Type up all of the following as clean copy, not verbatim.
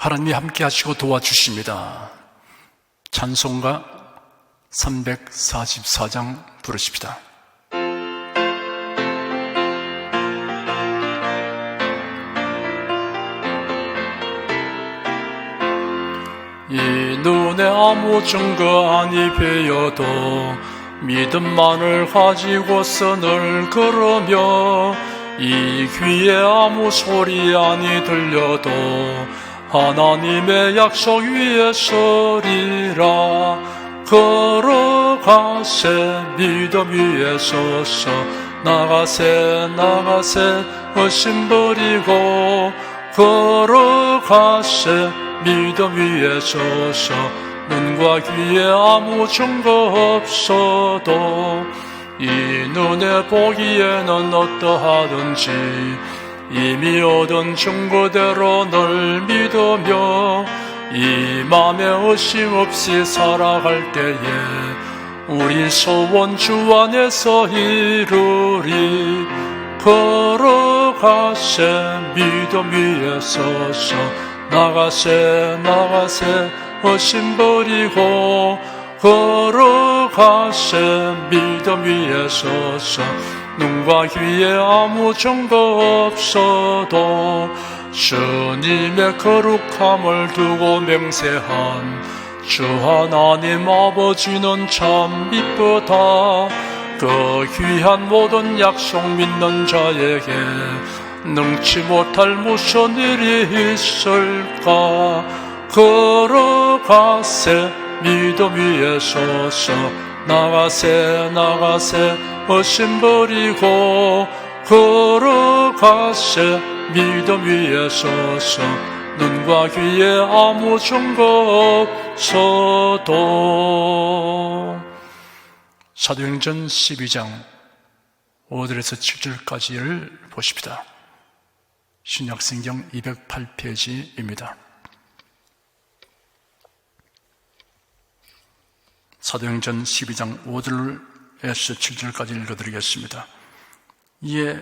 하나님이 함께 하시고 도와주십니다. 찬송가 344장 부르십시다. 이 눈에 아무 증거 아니 배여도 믿음만을 가지고서 늘 걸으며 이 귀에 아무 소리 아니 들려도 하나님의 약속 위에 서리라. 걸어가세 믿음 위에 서서 나가세 나가세 의심 버리고 걸어가세 믿음 위에 서서 눈과 귀에 아무 증거 없어도 이 눈에 보기에는 어떠하든지 이미 얻은 증거대로 널 믿으며 이 맘에 의심 없이 살아갈 때에 우리 소원 주 안에서 이루리. 걸어가세 믿음 위에 서서 나가세 나가세 의심 버리고 걸어가세 믿음 위에 서서 눈과 귀에 아무 증거 없어도 주님의 거룩함을 두고 맹세한 주 하나님 아버지는 참 이쁘다. 그 귀한 모든 약속 믿는 자에게 능치 못할 무슨 일이 있을까. 걸어가세 믿음 위에 서서 나가세 나가세 의심 버리고 걸어가세 믿음 위에 서서 눈과 귀에 아무 증거 없어도. 사도행전 12장 5절에서 7절까지를 보십시다. 신약성경 208페이지입니다. 사도행전 12장 5절에서 7절까지 읽어드리겠습니다. 이에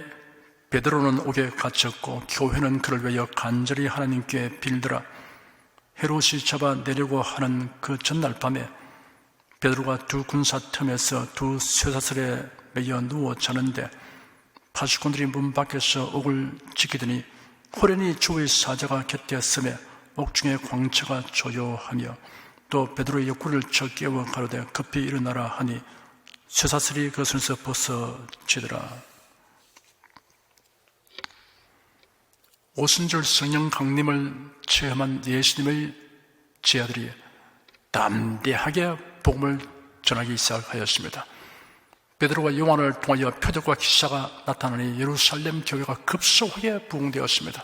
베드로는 옥에 갇혔고 교회는 그를 위하여 간절히 하나님께 빌더라. 헤롯이 잡아내려고 하는 그 전날 밤에 베드로가 두 군사 틈에서 두 쇠사슬에 매여 누워 자는데 파수꾼들이 문 밖에서 옥을 지키더니 호련히 주의 사자가 곁에 서매 옥중에 광채가 조요하며 또 베드로의 옆구리를 쳐 깨워 가로되 급히 일어나라 하니 쇠사슬이 그 손에서 벗어지더라. 오순절 성령 강림을 체험한 예수님의 제자들이 담대하게 복음을 전하기 시작하였습니다. 베드로와 요한을 통하여 표적과 기사가 나타나니 예루살렘 교회가 급속하게 부흥되었습니다.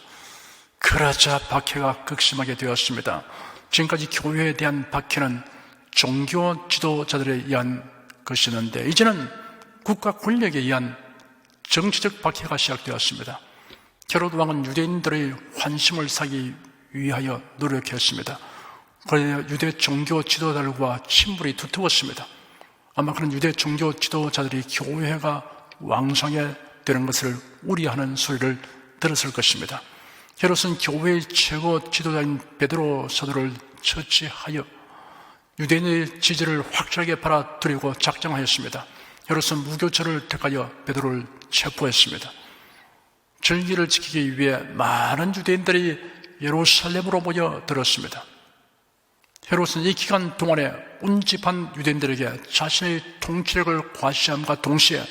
그러자 박해가 극심하게 되었습니다. 지금까지 교회에 대한 박해는 종교 지도자들에 의한 것이었는데 이제는 국가 권력에 의한 정치적 박해가 시작되었습니다. 헤롯 왕은 유대인들의 환심을 사기 위하여 노력했습니다. 그래서 유대 종교 지도자들과 친분이 두터웠습니다. 아마 그런 유대 종교 지도자들이 교회가 왕성해 되는 것을 우려하는 소리를 들었을 것입니다. 헤롯은 교회의 최고 지도자인 베드로 사도를 처치하여 유대인의 지지를 확실하게 받아들이고 작정하였습니다. 헤롯은 무교체를 택하여 베드로를 체포했습니다. 절기를 지키기 위해 많은 유대인들이 예루살렘으로 모여들었습니다. 헤롯은 이 기간 동안에 운집한 유대인들에게 자신의 통치력을 과시함과 동시에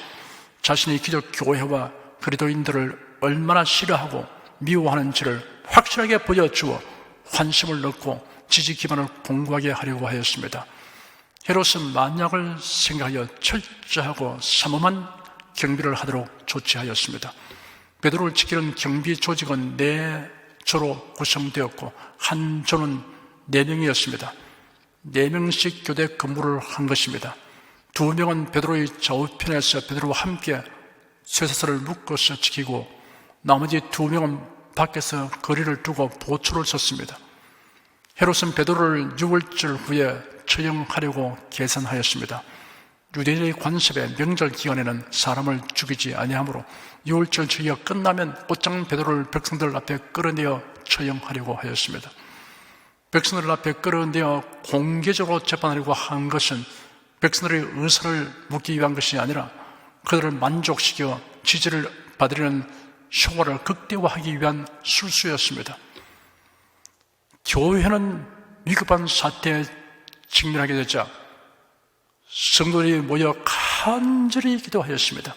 자신의 기독 교회와 그리스도인들을 얼마나 싫어하고 미워하는지를 확실하게 보여주어 환심을 얻고 지지 기반을 공고하게 하려고 하였습니다. 헤롯은 만약을 생각하여 철저하고 삼엄한 경비를 하도록 조치하였습니다. 베드로를 지키는 경비 조직은 4조로 구성되었고 한 조는 4명이었습니다. 4명씩 교대 근무를 한 것입니다. 2명은 베드로의 좌우편에서 베드로와 함께 쇠사슬을 묶어서 지키고 나머지 2명은 밖에서 거리를 두고 보초를 섰습니다. 헤롯은 베드로를 6월절 후에 처형하려고 계산하였습니다. 유대인의 관습에 명절 기간에는 사람을 죽이지 아니하므로 6월절 주기가 끝나면 곧장 베드로를 백성들 앞에 끌어내어 처형하려고 하였습니다. 백성들 앞에 끌어내어 공개적으로 재판하려고 한 것은 백성들의 의사를 묻기 위한 것이 아니라 그들을 만족시켜 지지를 받으려는 효과를 극대화하기 위한 술수였습니다. 교회는 위급한 사태에 직면하게 되자 성도들이 모여 간절히 기도하였습니다.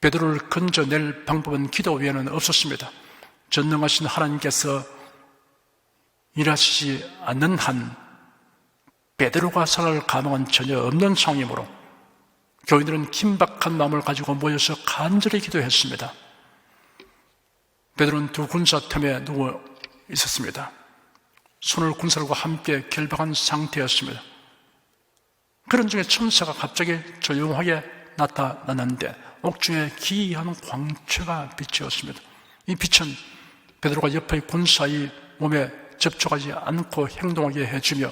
베드로를 건져낼 방법은 기도 외에는 없었습니다. 전능하신 하나님께서 일하시지 않는 한 베드로가 살아갈 가망은 전혀 없는 상황이므로 교인들은 긴박한 마음을 가지고 모여서 간절히 기도했습니다. 베드로는 두 군사 틈에 누워 있었습니다. 손을 군사들과 함께 결박한 상태였습니다. 그런 중에 천사가 갑자기 조용하게 나타났는데 옥중에 기이한 광채가 비치었습니다. 이 빛은 베드로가 옆의 군사의 몸에 접촉하지 않고 행동하게 해주며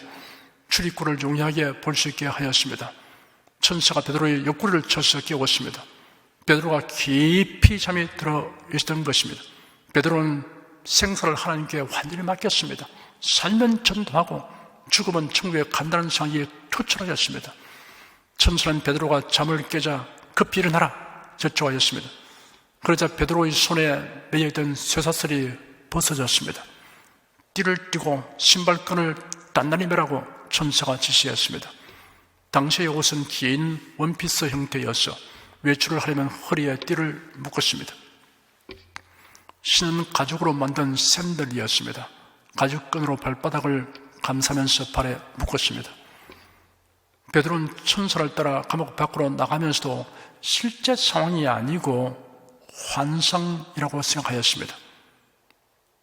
출입구를 용이하게 볼 수 있게 하였습니다. 천사가 베드로의 옆구리를 쳐서 깨웠습니다. 베드로가 깊이 잠이 들어 있었던 것입니다. 베드로는 생사를 하나님께 완전히 맡겼습니다. 살면 전도하고 죽으면 천국에 간다는 생각이 투철하였습니다. 천사는 베드로가 잠을 깨자 급히 일어나라 저쪽하였습니다. 그러자 베드로의 손에 매여있던 쇠사슬이 벗어졌습니다. 띠를 띠고 신발끈을 단단히 매라고 천사가 지시했습니다. 당시의 옷은 긴 원피스 형태여서 외출을 하려면 허리에 띠를 묶었습니다. 신은 가죽으로 만든 샌들이었습니다. 가죽끈으로 발바닥을 감싸면서 발에 묶었습니다. 베드로는 천사를 따라 감옥 밖으로 나가면서도 실제 상황이 아니고 환상이라고 생각하였습니다.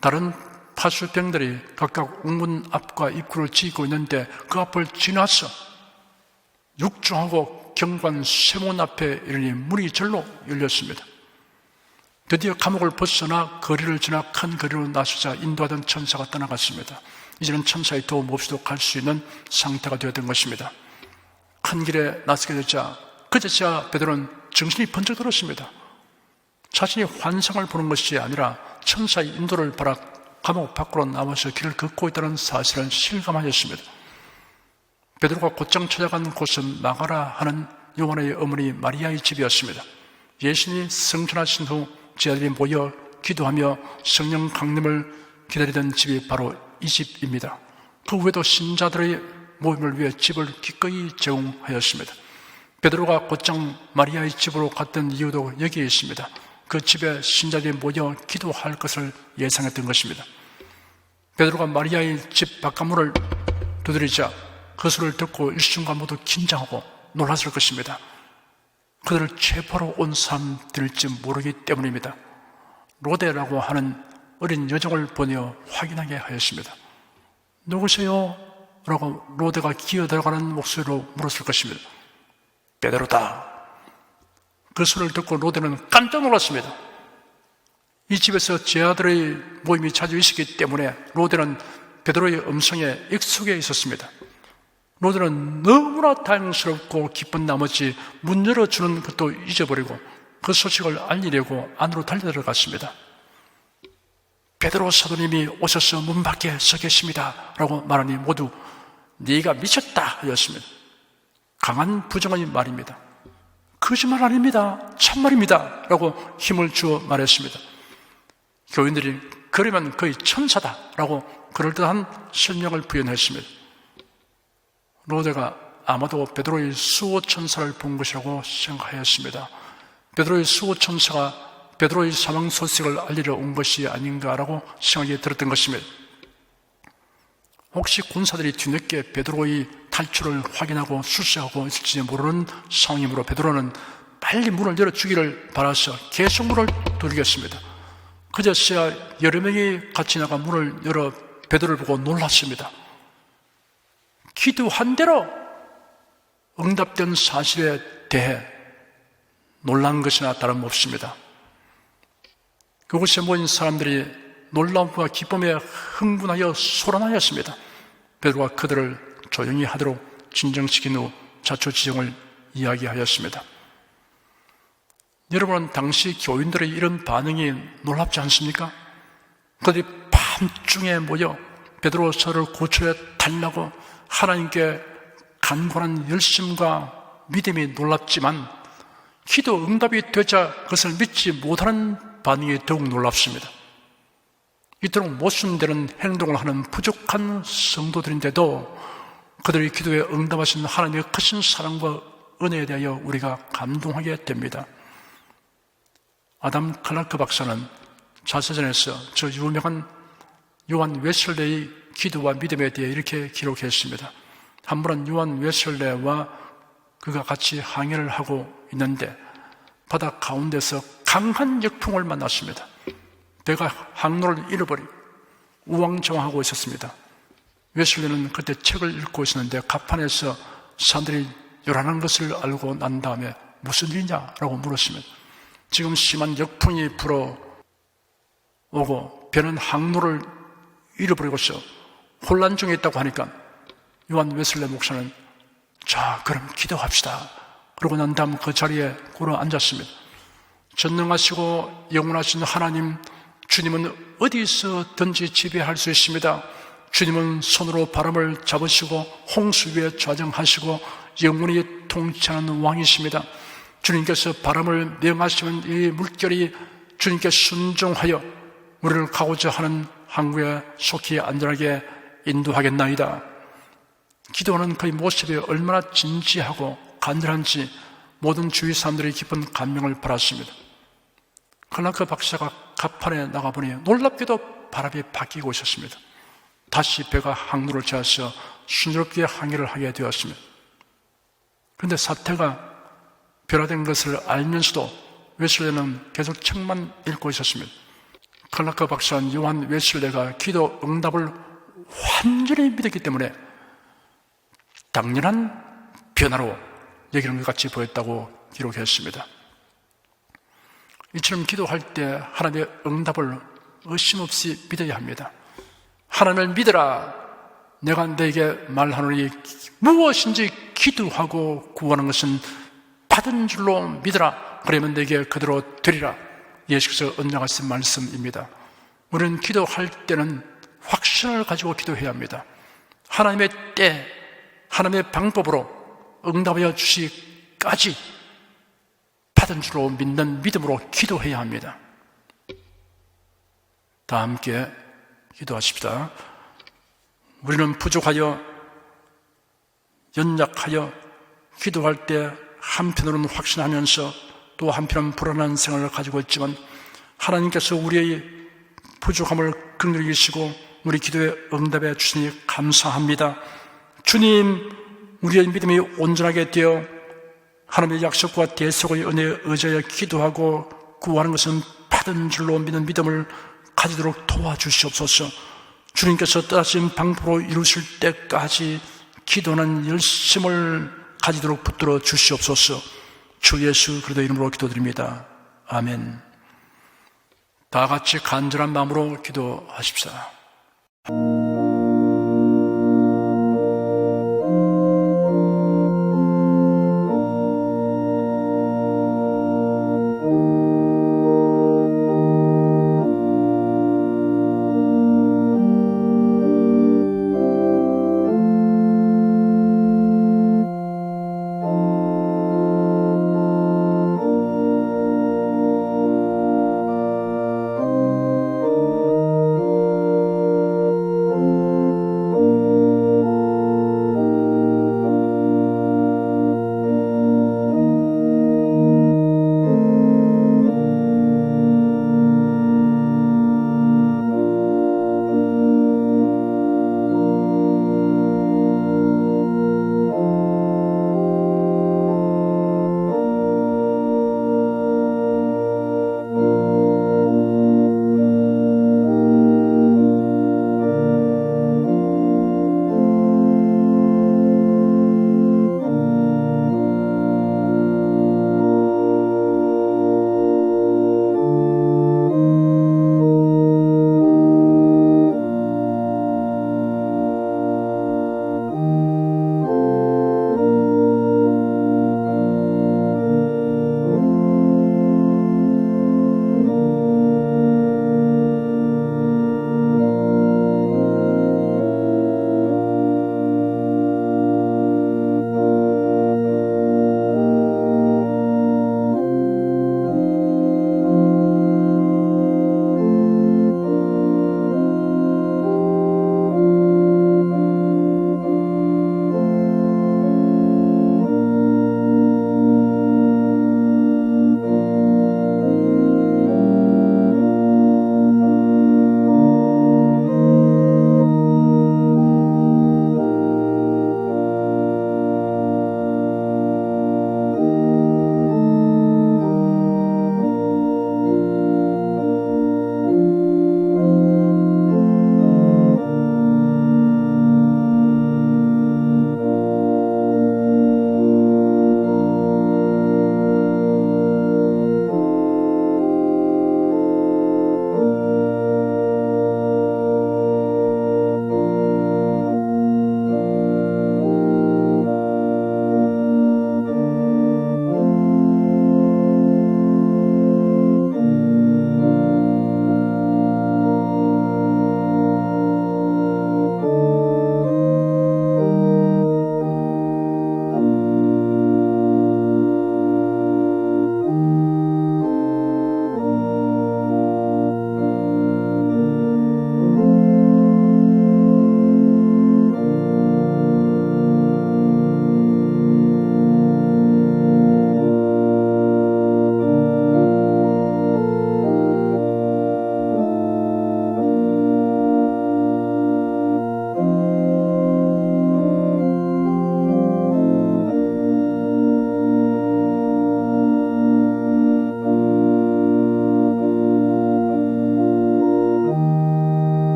다른 파수병들이 각각 옥문 앞과 입구를 지키고 있는데 그 앞을 지나서 육중하고 경관 쇠문 앞에 이르니 문이 절로 열렸습니다. 드디어 감옥을 벗어나 거리를 지나 큰 거리로 나서자 인도하던 천사가 떠나갔습니다. 이제는 천사의 도움 없이도 갈 수 있는 상태가 되었던 것입니다. 큰 길에 나서게 되자 그제서야 베드로는 정신이 번쩍 들었습니다. 자신이 환상을 보는 것이 아니라 천사의 인도를 받아 감옥 밖으로 나와서 길을 걷고 있다는 사실을 실감하였습니다. 베드로가 곧장 찾아간 곳은 마가라 하는 요한의 어머니 마리아의 집이었습니다. 예수님이 승천하신 후 제자들이 모여 기도하며 성령 강림을 기다리던 집이 바로 이 집입니다. 그 외에도 신자들의 모임을 위해 집을 기꺼이 제공하였습니다. 베드로가 곧장 마리아의 집으로 갔던 이유도 여기에 있습니다. 그 집에 신자들이 모여 기도할 것을 예상했던 것입니다. 베드로가 마리아의 집 바깥문을 두드리자 그 소리를 듣고 일순간 모두 긴장하고 놀랐을 것입니다. 그들을 체포하러 온 사람들일지 모르기 때문입니다. 로데라고 하는 어린 여종을 보내어 확인하게 하였습니다. 누구세요? 라고 로데가 기어들어가는 목소리로 물었을 것입니다. 베드로다. 그 소리를 듣고 로데는 깜짝 놀랐습니다. 이 집에서 제자들의 모임이 자주 있었기 때문에 로데는 베드로의 음성에 익숙해 있었습니다. 로데는 너무나 다행스럽고 기쁜 나머지 문 열어주는 것도 잊어버리고 그 소식을 알리려고 안으로 달려들어갔습니다. 베드로 사도님이 오셔서 문 밖에 서 계십니다 라고 말하니 모두 네가 미쳤다 하였습니다. 강한 부정의 말입니다. 거짓말 아닙니다. 참말입니다 라고 힘을 주어 말했습니다. 교인들이 그러면 거의 천사다 라고 그럴듯한 설명을 부연했습니다. 로데가 아마도 베드로의 수호천사를 본 것이라고 생각하였습니다. 베드로의 수호천사가 베드로의 사망 소식을 알리러 온 것이 아닌가라고 생각이 들었던 것입니다. 혹시 군사들이 뒤늦게 베드로의 탈출을 확인하고 수색하고 있을지 모르는 상황이므로 베드로는 빨리 문을 열어주기를 바라서 계속 문을 두드렸습니다. 그제서야 여러 명이 같이 나가 문을 열어 베드로를 보고 놀랐습니다. 기도한 대로 응답된 사실에 대해 놀란 것이나 다름없습니다. 그곳에 모인 사람들이 놀라움과 기쁨에 흥분하여 소란하였습니다. 베드로가 그들을 조용히 하도록 진정시킨 후 자초지종을 이야기하였습니다. 여러분은 당시 교인들의 이런 반응이 놀랍지 않습니까? 그들이 밤중에 모여 베드로 저를 고쳐야 달라고 하나님께 간구하는 열심과 믿음이 놀랍지만 기도 응답이 되자 그것을 믿지 못하는 반응이 더욱 놀랍습니다. 이토록 모순되는 행동을 하는 부족한 성도들인데도 그들의 기도에 응답하신 하나님의 크신 사랑과 은혜에 대하여 우리가 감동하게 됩니다. 아담 클라크 박사는 자서전에서 저 유명한 요한 웨슬레의 기도와 믿음에 대해 이렇게 기록했습니다. 한 번은 요한 웨슬레와 그가 같이 항해를 하고 있는데 바다 가운데서 강한 역풍을 만났습니다. 배가 항로를 잃어버리고 우왕좌왕하고 있었습니다. 웨슬레는 그때 책을 읽고 있었는데 갑판에서 사람들이 요란한 것을 알고 난 다음에 무슨 일이냐라고 물었습니다. 지금 심한 역풍이 불어오고 배는 항로를 잃어버리고서 혼란 중에 있다고 하니까 요한 웨슬레 목사는 자, 그럼 기도합시다. 그러고 난 다음 그 자리에 꿇어 앉았습니다. 전능하시고 영원하신 하나님, 주님은 어디서든지 지배할 수 있습니다. 주님은 손으로 바람을 잡으시고 홍수 위에 좌정하시고 영원히 통치하는 왕이십니다. 주님께서 바람을 명하시면 이 물결이 주님께 순종하여 우리를 가고자 하는 항구에 속히 안전하게 인도하겠나이다. 기도하는 그의 모습이 얼마나 진지하고 간절한지 모든 주위 사람들이 깊은 감명을 받았습니다. 그러나 그 박사가 갑판에 나가보니 놀랍게도 바람이 바뀌고 있었습니다. 다시 배가 항로를 지어서 순조롭게 항해를 하게 되었습니다. 그런데 사태가 변화된 것을 알면서도 웨슬레는 계속 책만 읽고 있었습니다. 클라크 박사는 요한 웨슬레가 기도 응답을 완전히 믿었기 때문에 당연한 변화로 여기는 것 같이 보였다고 기록했습니다. 이처럼 기도할 때 하나님의 응답을 의심 없이 믿어야 합니다. 하나님을 믿어라. 내가 너에게 말하노니 무엇인지 기도하고 구하는 것은 받은 줄로 믿어라. 그러면 너에게 그대로 되리라. 예수께서 언약하신 말씀입니다. 우리는 기도할 때는 확신을 가지고 기도해야 합니다. 하나님의 때, 하나님의 방법으로 응답하여 주시기까지 받은 줄로 믿는 믿음으로 기도해야 합니다. 다 함께 기도하십시다. 우리는 부족하여 연약하여 기도할 때 한편으로는 확신하면서 또 한편은 불안한 생활을 가지고 있지만 하나님께서 우리의 부족함을 긍휼히 여기시고 우리 기도에 응답해 주시니 감사합니다. 주님, 우리의 믿음이 온전하게 되어 하나님의 약속과 대속의 은혜에 의지하여 기도하고 구하는 것은 받은 줄로 믿는 믿음을 가지도록 도와주시옵소서. 주님께서 뜻하신 방법으로 이루실 때까지 기도하는 열심을 가지도록 붙들어 주시옵소서. 주 예수 그리스도 이름으로 기도드립니다. 아멘. 다 같이 간절한 마음으로 기도하십시다.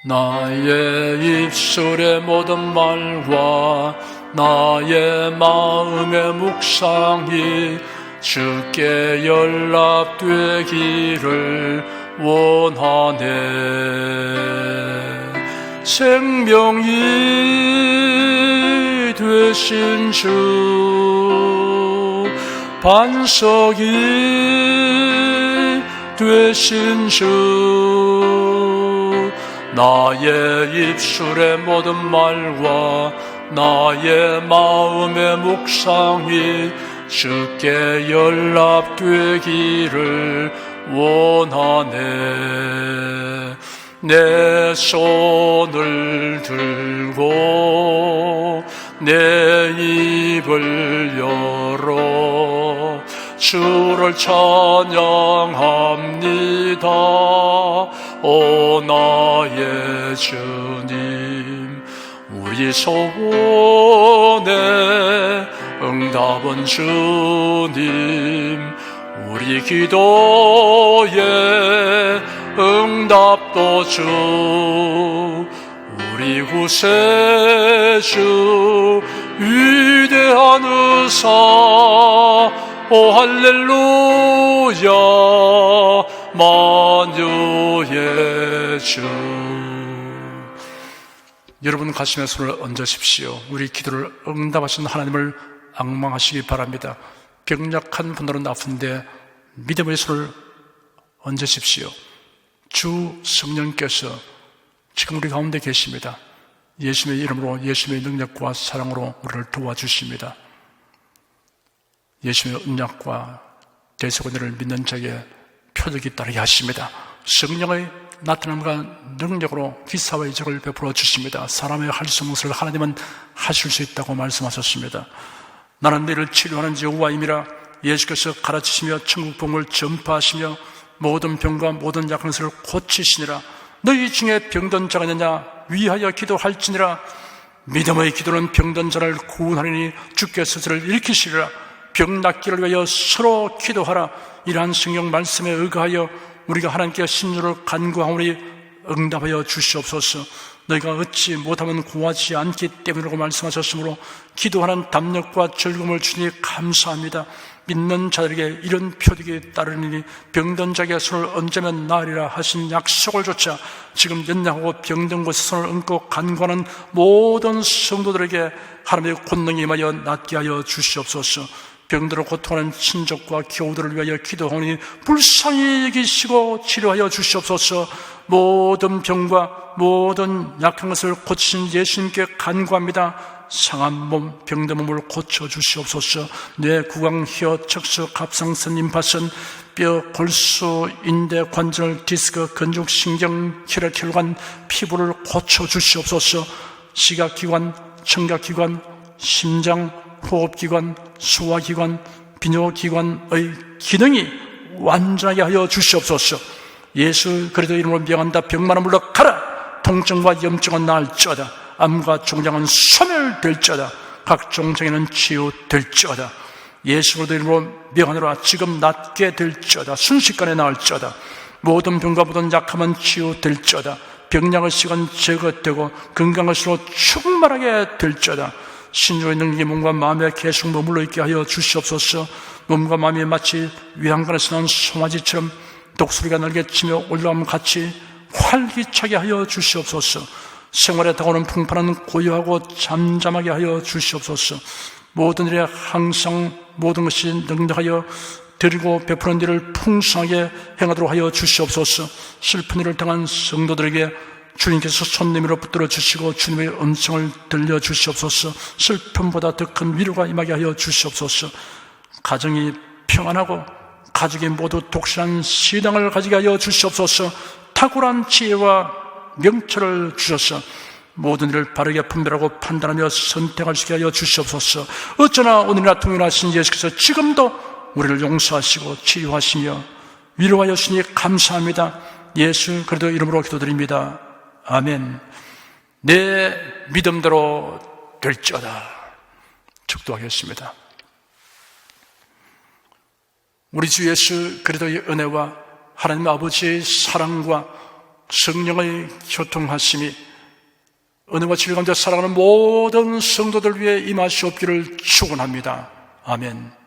나의 입술의 모든 말과 나의 마음의 묵상이 주께 연락되기를 원하네. 생명이 되신 주, 반석이 되신 주, 나의 입술의 모든 말과 나의 마음의 묵상이 주께 연락되기를 원하네. 내 손을 들고 내 입을 열어 주를 찬양합니다. 오 나의 주님, 우리 소원에 응답은 주님, 우리 기도에 응답도 주, 우리 구세주 위대한 의사, 오 할렐루야, 만유의 주. 여러분 가슴에 손을 얹으십시오. 우리 기도를 응답하신 하나님을 앙망하시기 바랍니다. 병약한 분들은 아픈데 믿음의 손을 얹으십시오. 주 성령께서 지금 우리 가운데 계십니다. 예수님의 이름으로, 예수님의 능력과 사랑으로 우리를 도와주십니다. 예수님의 언약과 대속은혜를 믿는 자에게 표적이 따르게 하십니다. 성령의 나타남과 능력으로 기사와 이적을 베풀어 주십니다. 사람의 할 수 없는 것을 하나님은 하실 수 있다고 말씀하셨습니다. 나는 너희를 치료하는 여호와임이라. 예수께서 가르치시며 천국 복음을 전파하시며 모든 병과 모든 약한 것을 고치시니라. 너희 중에 병든 자가 있느냐? 위하여 기도할지니라. 믿음의 기도는 병든 자를 구원하리니 주께서 저를 일으키시리라. 병 낫기를 위하여 서로 기도하라. 이러한 성경 말씀에 의거하여 우리가 하나님께 신주를 간구하오니 응답하여 주시옵소서. 너희가 얻지 못하면 구하지 않기 때문이라고 말씀하셨으므로 기도하는 담력과 즐거움을 주니 감사합니다. 믿는 자들에게 이런 표적이 따르니 병든 자에게 손을 얹으면 나으리라 하신 약속을 조차 지금 연약하고 병든 곳에 손을 얹고 간구하는 모든 성도들에게 하나님의 권능이 임하여 낫게 하여 주시옵소서. 병들어 고통하는 친족과 교우들을 위하여 기도하오니 불쌍히 여기시고 치료하여 주시옵소서. 모든 병과 모든 약한 것을 고치신 예수님께 간구합니다. 상한 몸, 병든 몸을 고쳐 주시옵소서. 뇌, 구강, 혀, 척수, 갑상선, 임파선, 뼈, 골수, 인대, 관절, 디스크, 근육, 신경, 혈액, 혈관, 피부를 고쳐 주시옵소서. 시각기관, 청각기관, 심장, 호흡기관, 소화기관, 비뇨기관의 기능이 완전하게 하여 주시옵소서. 예수 그리스도 이름으로 명한다. 병만은 물러가라. 통증과 염증은 나을지어다. 암과 종양은 소멸될지어다. 각종 장애는 치유될지어다. 예수 그리스도 이름으로 명하노라. 지금 낫게 될지어다. 순식간에 나을지어다. 모든 병과 모든 약함은 치유될지어다. 병약의 시간 제거되고 건강의 수로 충만하게 될지어다. 신주의 능력이 몸과 마음에 계속 머물러 있게 하여 주시옵소서. 몸과 마음이 마치 위안관에서 난 송아지처럼 독수리가 날개치며 올라오면 같이 활기차게 하여 주시옵소서. 생활에 다가오는 풍파는 고요하고 잠잠하게 하여 주시옵소서. 모든 일에 항상 모든 것이 능력하여 드리고 베푸는 일을 풍성하게 행하도록 하여 주시옵소서. 슬픈 일을 당한 성도들에게 주님께서 손 내밀어 붙들어 주시고 주님의 음성을 들려주시옵소서. 슬픔보다 더 큰 위로가 임하게 하여 주시옵소서. 가정이 평안하고 가족이 모두 독실한 신앙을 가지게 하여 주시옵소서. 탁월한 지혜와 명철을 주셔서 모든 일을 바르게 분별하고 판단하며 선택할 수 있게 하여 주시옵소서. 어쩌나 오늘이나 통일하신 예수께서 지금도 우리를 용서하시고 치유하시며 위로하여 주시니 감사합니다. 예수 그리스도 이름으로 기도드립니다. 아멘. 내 믿음대로 될지어다. 축도하겠습니다. 우리 주 예수 그리스도의 은혜와 하나님 아버지의 사랑과 성령의 교통하심이 은혜와 진리 가운데 살아가는 모든 성도들 위해 임하시옵기를 축원합니다. 아멘.